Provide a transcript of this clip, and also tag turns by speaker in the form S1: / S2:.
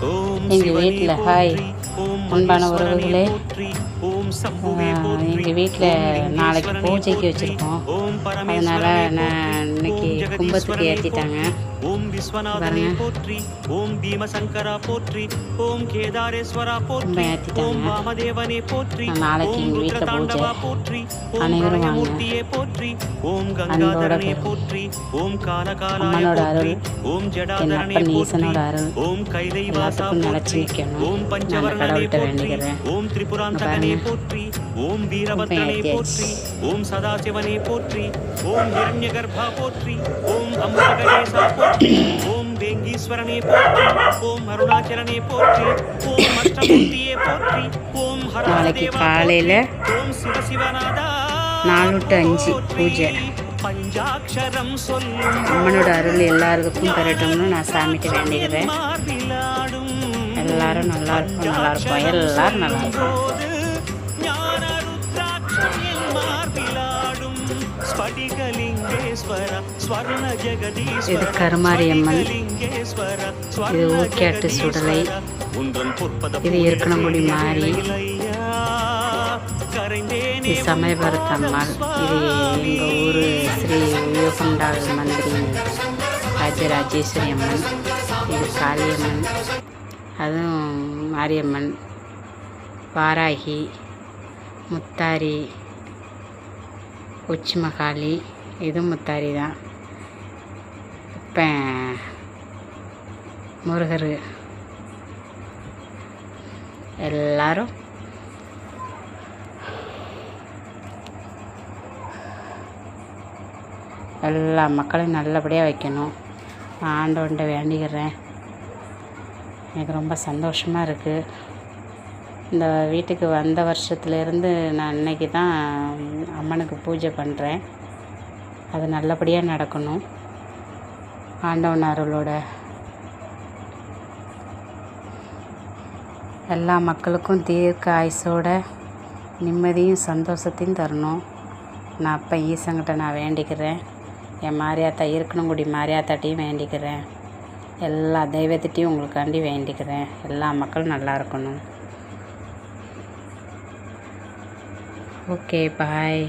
S1: எங்கள் வீட்டில் ஹாய் அன்பான உறவுகளே, எங்கள் வீட்டில் நாளைக்கு பூஜைக்கு வச்சுருக்கோம். அதனால் நான் இன்னைக்கு கும்பத்துக்கு ஏற்றிட்டாங்க பாருங்க. கும்பம் ஏற்றிட்டாங்க. நாளைக்கு எங்கள் வீட்டில் பூஜை. அனைவரும் வாங்க. அன்போட அம்மனோட அருள், என் அப்பன் ஈசனோட அருள் எல்லாத்துக்கும் நிலச்சி நிற்கணும். நான் கடவுள்கிட்ட வேண்டிக்கிறேன். ஓம் வீரபத்ரனே போற்றி, ஓம் சதாசிவனே போற்றி, ஓம் ஹிரண்யகர்பா போற்றி, ஓம் அமிர்தகணேசா போற்றி, ஓம் வேங்கீஸ்வரனே போற்றி, ஓம் அருணாச்சலனே போற்றி, ஓம் அஷ்டமூர்த்தியே போற்றி, ஓம்
S2: நாளைக்கு காலையில்
S1: ஓம் சிவசிவநாதா
S2: 4 to 5 பூஜை.
S1: பஞ்சாட்சரம் சொல்லும்
S2: அம்மனோட அருள் எல்லாருக்கும் பெறட்டும்னு நான் சாமிகிட்ட வேண்டிக்கிறேன். எல்லாரும் நல்லா இருக்கும், எல்லாரும் நல்லா இருக்கும். இது கருமாரியம்மன், இது ஊக்கியாட்டு சுடலை, இது இருக்கணங்குடி மாறி, இது சமயபுரத்தம்மாள், இது எங்கள் ஊர் ஸ்ரீ உயகுண்டாள் மந்திரி ராஜராஜேஸ்வரி அம்மன், இது காளியம்மன், அதுவும் மாரியம்மன், வாராகி, முத்தாரி, உச்சிமகாளி, இதுவும் முத்தாரி தான். இப்போ முருகர் எல்லாரும் எல்லா மக்களையும் நல்லபடியாக வைக்கணும். நான் ஆண்டவன்கிட்ட வேண்டிக்கிறேன். எனக்கு ரொம்ப சந்தோஷமாக இருக்குது. இந்த வீட்டுக்கு வந்த வருஷத்துலேருந்து நான் இன்னைக்கு தான் அம்மனுக்கு பூஜை பண்ணுறேன். அது நல்லபடியாக நடக்கணும். ஆண்டவன் அருளோட எல்லா மக்களுக்கும் தீர்க்க ஆயுசோட நிம்மதியும் சந்தோஷத்தையும் தரணும். நான் அப்போ ஈசங்கிட்ட நான் வேண்டிக்கிறேன். என் மாரியாத்தா இருக்கணங்குடி மாரியாத்தாட்டையும் வேண்டிக்கிறேன். எல்லா தெய்வத்திட்டையும் உங்களுக்காண்டி வேண்டிக்கிறேன். எல்லா மக்களும் நல்லா இருக்கணும். ஓகே, பாய்.